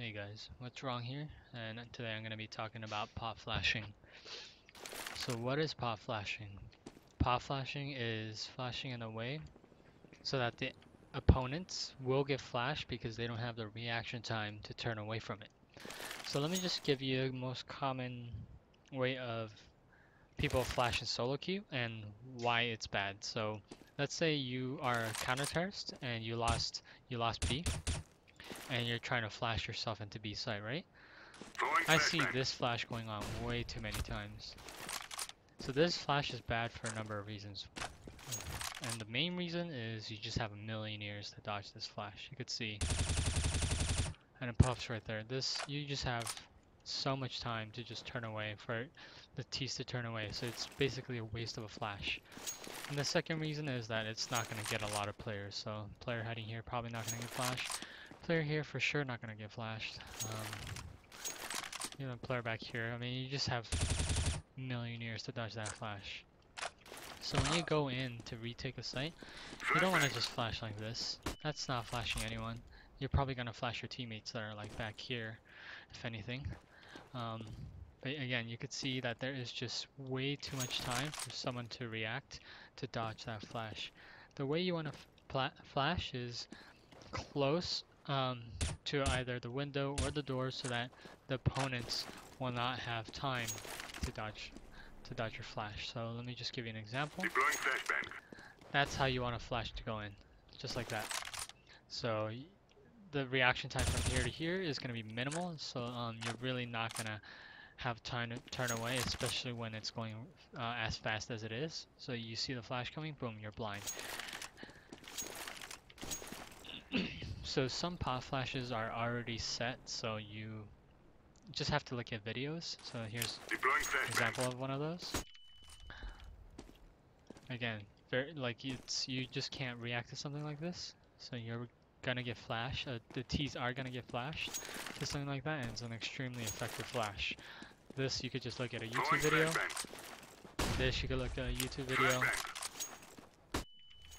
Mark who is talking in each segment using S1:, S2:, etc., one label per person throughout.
S1: Hey guys, what's wrong here? And today I'm going to be talking about pop flashing. So what is pop flashing? Pop flashing is flashing in a way so that the opponents will get flashed because they don't have the reaction time to turn away from it. So let me just give you the most common way of people flashing solo queue and why it's bad. So let's say you are a counter terrorist and you lost B and you're trying to flash yourself into B site, right? I see this flash going on way too many times. So this flash is bad for a number of reasons. And the main reason is you just have a million years to dodge this flash. You could see. And it pops right there. You just have so much time to just turn away for the tease to turn away. So it's basically a waste of a flash. And the second reason is that it's not going to get a lot of players. So player hiding here probably not going to get flashed. Player here for sure not going to get flashed. You know, player back here. I mean, you just have a million years to dodge that flash. So when you go in to retake a site, you don't want to just flash like this. That's not flashing anyone. You're probably going to flash your teammates that are like back here, if anything. But again, you could see that there is just way too much time for someone to react to dodge that flash. The way you want to flash is close to either the window or the door so that the opponents will not have time to dodge your flash. So let me just give you an example.
S2: Deploying flashbang.
S1: That's how you want a flash to go in, just like that. So the reaction time from here to here is going to be minimal, so you're really not going to have time to turn away, especially when it's going as fast as it is. So you see the flash coming, boom, you're blind. So some pop flashes are already set, so you just have to look at videos. So here's an example of one of those. Again, you just can't react to something like this. So you're gonna get flashed. The T's are gonna get flashed to something like that, and it's an extremely effective flash. This you could just look at a YouTube video. This you could look at a YouTube video.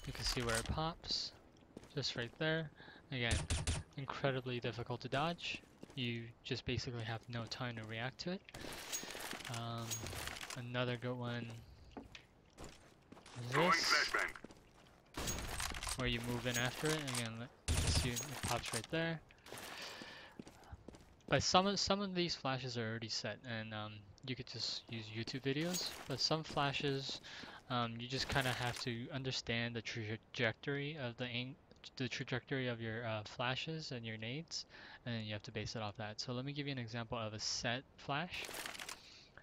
S1: You can see where it pops, just right there. Again, incredibly difficult to dodge. You just basically have no time to react to it. Another good one is this, where you move in after it. Again, you can see it pops right there. But some of these flashes are already set, and you could just use YouTube videos. But some flashes, you just kind of have to understand the trajectory of the trajectory of your flashes and your nades, and then you have to base it off that. So let me give you an example of a set flash.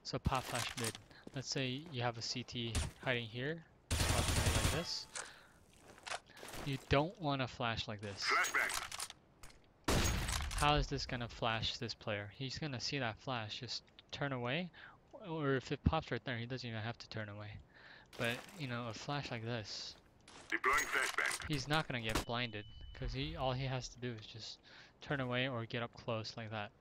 S1: So pop flash mid. Let's say you have a CT hiding here, like this. You don't want to flash like this. How is this gonna flash this player? He's gonna see that flash, just turn away, or if it pops right there, he doesn't even have to turn away. But you know, a flash like this, he's not gonna get blinded because all he has to do is just turn away or get up close like that.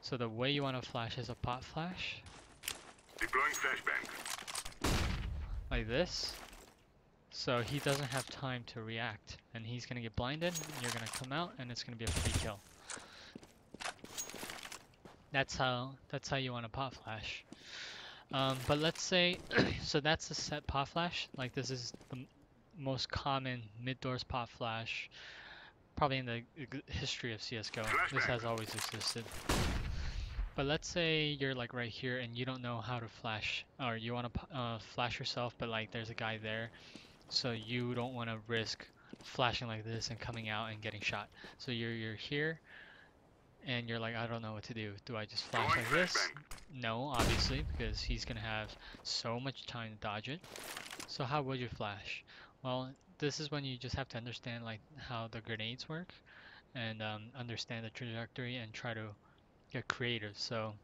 S1: So the way you want to flash is a pop flash, like this. So he doesn't have time to react, and he's gonna get blinded. You're gonna come out, and it's gonna be a free kill. That's how you want to pop flash. But let's say, so that's the set pop flash. Like this is the most common mid-doors pop flash, probably in the history of CSGO. This has always existed. But let's say you're like right here and you don't know how to flash, or you want to flash yourself, but like there's a guy there, so you don't want to risk flashing like this and coming out and getting shot. So you're here, and you're like, I don't know what to do. Do I just flash like this? No, obviously, because he's gonna have so much time to dodge it. So how would you flash? Well, this is when you just have to understand like how the grenades work, and understand the trajectory and try to get creative. So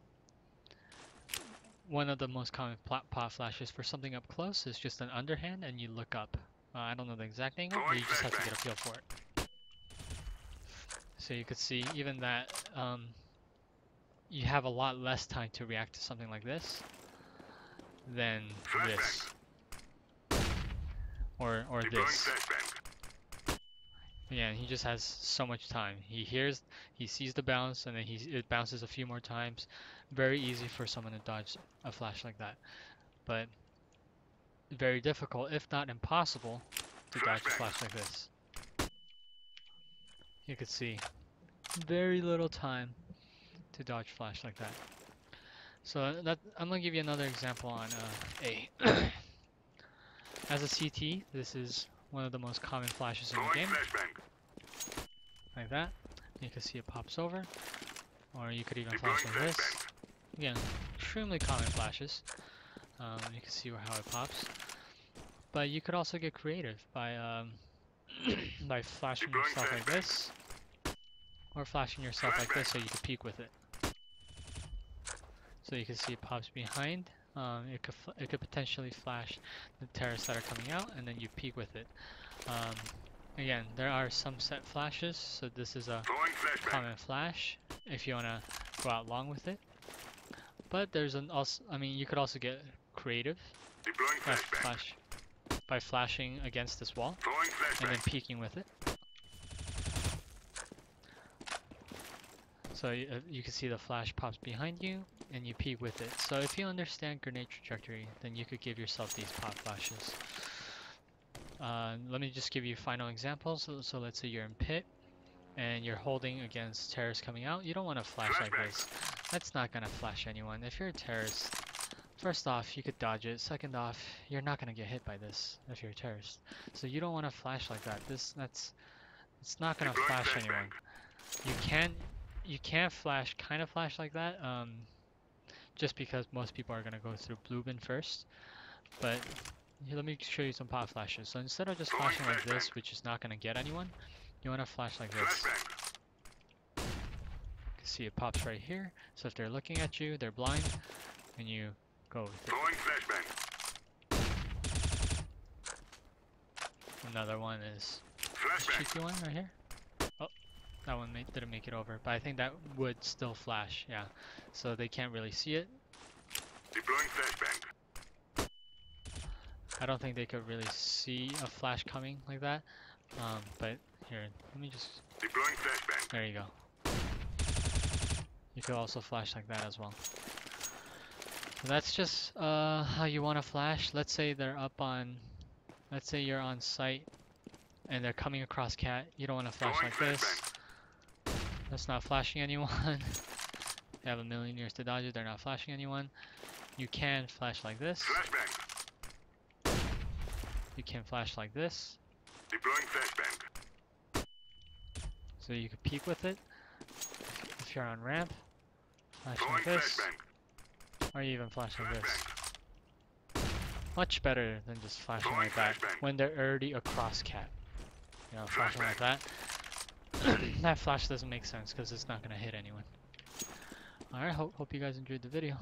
S1: one of the most common pop flashes for something up close is just an underhand and you look up. I don't know the exact angle, but you just have to get a feel for it. So you could see even that you have a lot less time to react to something like this than this or this. Again, he just has so much time. He sees the bounce, and then it bounces a few more times. Very easy for someone to dodge a flash like that, but very difficult, if not impossible, to dodge a flash like this. You could see very little time to dodge flash like that. So I'm gonna give you another example on A. As a CT, this is one of the most common flashes in the game. Like that. You can see it pops over. Or you could even flash like this. Again, extremely common flashes. You can see how it pops. But you could also get creative by by flashing yourself like this. Or flashing yourself like this so you can peek with it. So you can see it pops behind. It could potentially flash the terrorists that are coming out, and then you peek with it. Again, there are some set flashes, so this is a common flash if you want to go out long with it. But there's you could also get creative by flashing against this wall and then peeking with it. So you can see the flash pops behind you and you peek with it. So if you understand grenade trajectory, then you could give yourself these pop flashes. Let me just give you final examples. So let's say you're in pit and you're holding against terrorists coming out. You don't want to flash like this. That's not going to flash anyone. If you're a terrorist, first off, you could dodge it. Second off, you're not going to get hit by this if you're a terrorist. So you don't want to flash like that. It's not going to flash anyone. You can kind of flash like that, just because most people are going to go through blue bin first. But here, let me show you some pop flashes. So instead of just flashing like this, which is not going to get anyone, you want to flash like this. You can see it pops right here. So if they're looking at you, they're blind, and you go with it. Another one is this cheeky one right here. Oh, that one didn't make it over, but I think that would still flash, yeah. So they can't really see it.
S2: Deploying flashbang.
S1: I don't think they could really see a flash coming like that. But here, let me just...
S2: Deploying flashbang.
S1: There you go. You could also flash like that as well. So that's just how you want to flash. Let's say they're up on... Let's say you're on site and they're coming across cat. You don't want to flash like this. That's not flashing anyone. They have a million years to dodge it. They're not flashing anyone. You can flash like this.
S2: Flashbang.
S1: You can flash like this.
S2: Deploying flashbang.
S1: So you can peek with it. If you're on ramp, flash
S2: Throwing
S1: like this.
S2: flashbang.
S1: Or you even flash like this. Much better than just flashing like that when they're already across cat. You know, flashing like that. That flash doesn't make sense because it's not going to hit anyone. Alright, hope you guys enjoyed the video.